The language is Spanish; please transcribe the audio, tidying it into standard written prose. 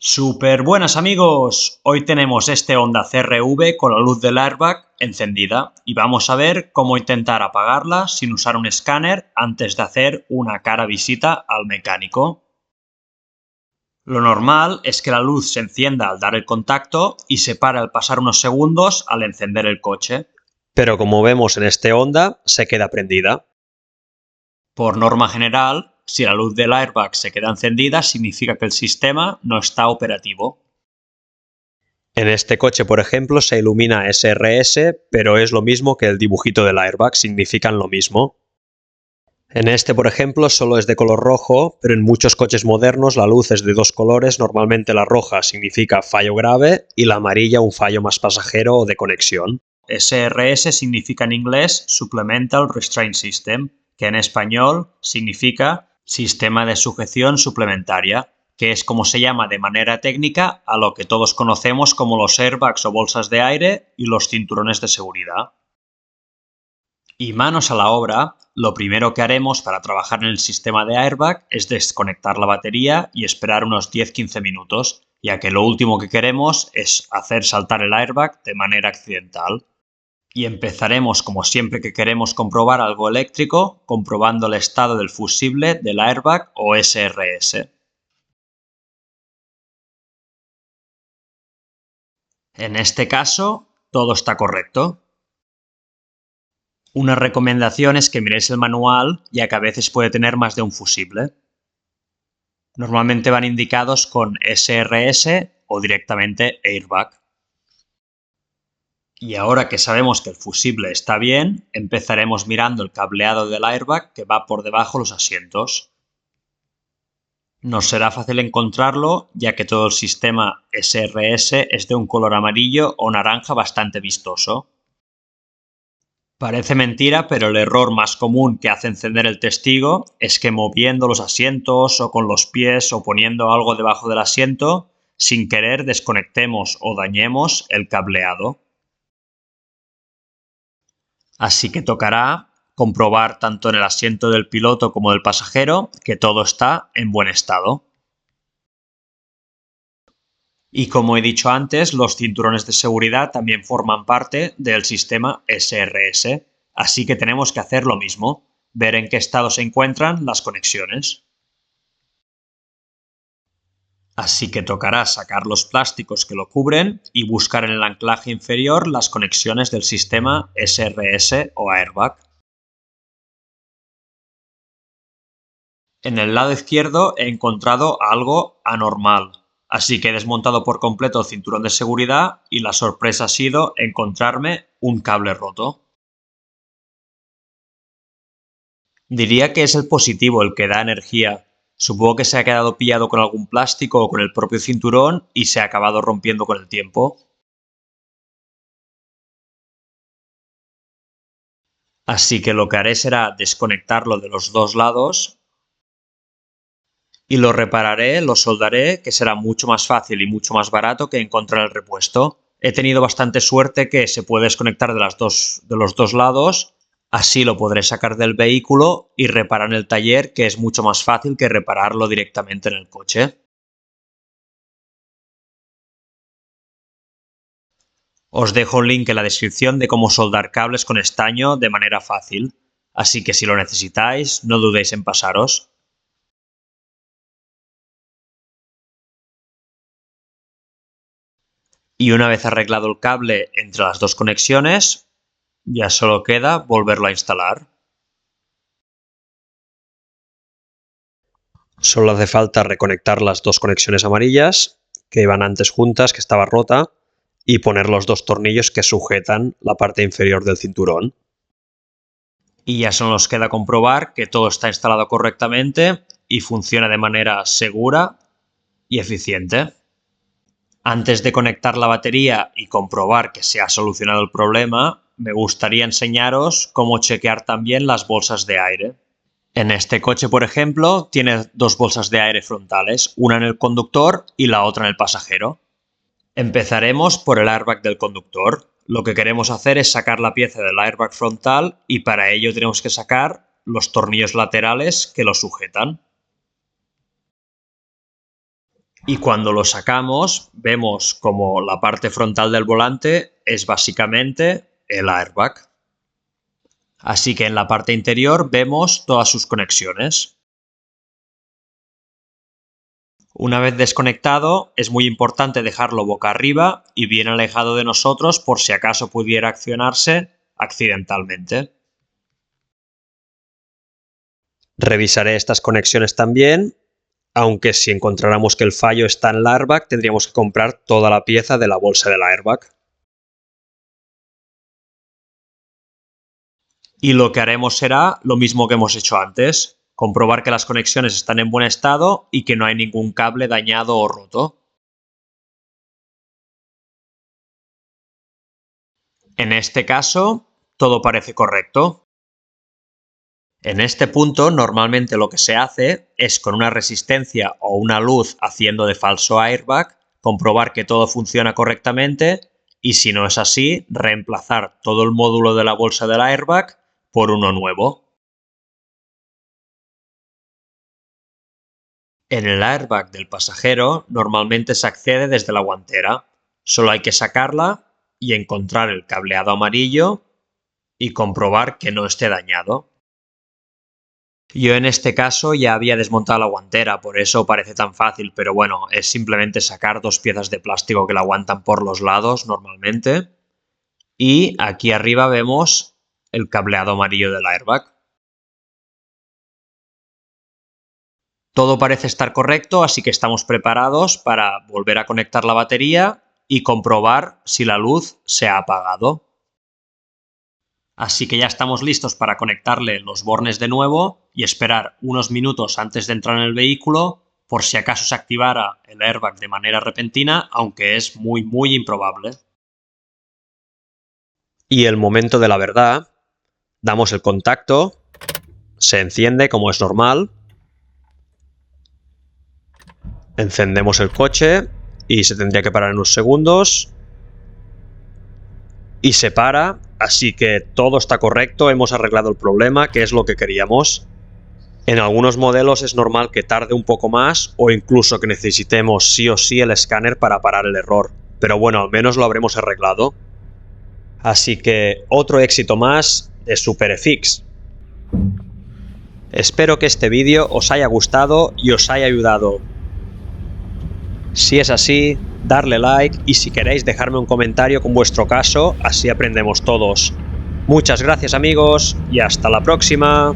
Super buenas amigos, hoy tenemos este Honda CR-V con la luz del airbag encendida y vamos a ver cómo intentar apagarla sin usar un escáner antes de hacer una cara visita al mecánico. Lo normal es que la luz se encienda al dar el contacto y se pare al pasar unos segundos al encender el coche. Pero como vemos en este Honda, se queda prendida. Por norma general, si la luz del airbag se queda encendida, significa que el sistema no está operativo. En este coche, por ejemplo, se ilumina SRS, pero es lo mismo que el dibujito del airbag, significan lo mismo. En este, por ejemplo, solo es de color rojo, pero en muchos coches modernos la luz es de dos colores, normalmente la roja significa fallo grave y la amarilla un fallo más pasajero o de conexión. SRS significa en inglés Supplemental Restraint System, que en español significa Sistema de Sujeción Suplementaria, que es como se llama de manera técnica a lo que todos conocemos como los airbags o bolsas de aire y los cinturones de seguridad. Y manos a la obra, lo primero que haremos para trabajar en el sistema de airbag es desconectar la batería y esperar unos 10-15 minutos, ya que lo último que queremos es hacer saltar el airbag de manera accidental. Y empezaremos, como siempre que queremos comprobar algo eléctrico, comprobando el estado del fusible del airbag o SRS. En este caso, todo está correcto. Una recomendación es que miréis el manual, ya que a veces puede tener más de un fusible. Normalmente van indicados con SRS o directamente airbag. Y ahora que sabemos que el fusible está bien, empezaremos mirando el cableado del airbag que va por debajo de los asientos. Nos será fácil encontrarlo, ya que todo el sistema SRS es de un color amarillo o naranja bastante vistoso. Parece mentira, pero el error más común que hace encender el testigo es que moviendo los asientos o con los pies o poniendo algo debajo del asiento, sin querer desconectemos o dañemos el cableado. Así que tocará comprobar tanto en el asiento del piloto como del pasajero que todo está en buen estado. Y como he dicho antes, los cinturones de seguridad también forman parte del sistema SRS, así que tenemos que hacer lo mismo, ver en qué estado se encuentran las conexiones. Así que tocará sacar los plásticos que lo cubren y buscar en el anclaje inferior las conexiones del sistema SRS o airbag. En el lado izquierdo he encontrado algo anormal, así que he desmontado por completo el cinturón de seguridad y la sorpresa ha sido encontrarme un cable roto. Diría que es el positivo el que da energía. Supongo que se ha quedado pillado con algún plástico o con el propio cinturón y se ha acabado rompiendo con el tiempo. Así que lo que haré será desconectarlo de los dos lados y lo repararé, lo soldaré, que será mucho más fácil y mucho más barato que encontrar el repuesto. He tenido bastante suerte que se puede desconectar de los dos lados, así lo podré sacar del vehículo y reparar en el taller, que es mucho más fácil que repararlo directamente en el coche. Os dejo un link en la descripción de cómo soldar cables con estaño de manera fácil, así que si lo necesitáis, no dudéis en pasaros. Y una vez arreglado el cable entre las dos conexiones, ya solo queda volverlo a instalar. Solo hace falta reconectar las dos conexiones amarillas, que iban antes juntas, que estaba rota, y poner los dos tornillos que sujetan la parte inferior del cinturón. Y ya solo nos queda comprobar que todo está instalado correctamente y funciona de manera segura y eficiente. Antes de conectar la batería y comprobar que se ha solucionado el problema, me gustaría enseñaros cómo chequear también las bolsas de aire. En este coche, por ejemplo, tiene dos bolsas de aire frontales, una en el conductor y la otra en el pasajero. Empezaremos por el airbag del conductor. Lo que queremos hacer es sacar la pieza del airbag frontal y para ello tenemos que sacar los tornillos laterales que lo sujetan. Y cuando lo sacamos, vemos como la parte frontal del volante es básicamente el airbag. Así que en la parte interior vemos todas sus conexiones. Una vez desconectado, es muy importante dejarlo boca arriba y bien alejado de nosotros por si acaso pudiera accionarse accidentalmente. Revisaré estas conexiones también, aunque si encontráramos que el fallo está en el airbag, tendríamos que comprar toda la pieza de la bolsa del airbag. Y lo que haremos será lo mismo que hemos hecho antes, comprobar que las conexiones están en buen estado y que no hay ningún cable dañado o roto. En este caso, todo parece correcto. En este punto, normalmente lo que se hace es con una resistencia o una luz haciendo de falso airbag, comprobar que todo funciona correctamente y si no es así, reemplazar todo el módulo de la bolsa del airbag por uno nuevo. En el airbag del pasajero normalmente se accede desde la guantera. Solo hay que sacarla y encontrar el cableado amarillo y comprobar que no esté dañado. Yo en este caso ya había desmontado la guantera, por eso parece tan fácil, pero bueno, es simplemente sacar dos piezas de plástico que la aguantan por los lados normalmente. Y aquí arriba vemos el cableado amarillo del airbag. Todo parece estar correcto, así que estamos preparados para volver a conectar la batería y comprobar si la luz se ha apagado. Así que ya estamos listos para conectarle los bornes de nuevo y esperar unos minutos antes de entrar en el vehículo por si acaso se activara el airbag de manera repentina, aunque es muy improbable. Y el momento de la verdad, damos el contacto, se enciende como es normal, encendemos el coche y se tendría que parar en unos segundos y se para, así que todo está correcto, hemos arreglado el problema, que es lo que queríamos. En algunos modelos es normal que tarde un poco más o incluso que necesitemos sí o sí el escáner para parar el error, pero bueno, al menos lo habremos arreglado. Así que otro éxito más de SuperFX. Espero que este vídeo os haya gustado y os haya ayudado. Si es así, darle like y si queréis dejarme un comentario con vuestro caso, así aprendemos todos. Muchas gracias amigos y hasta la próxima.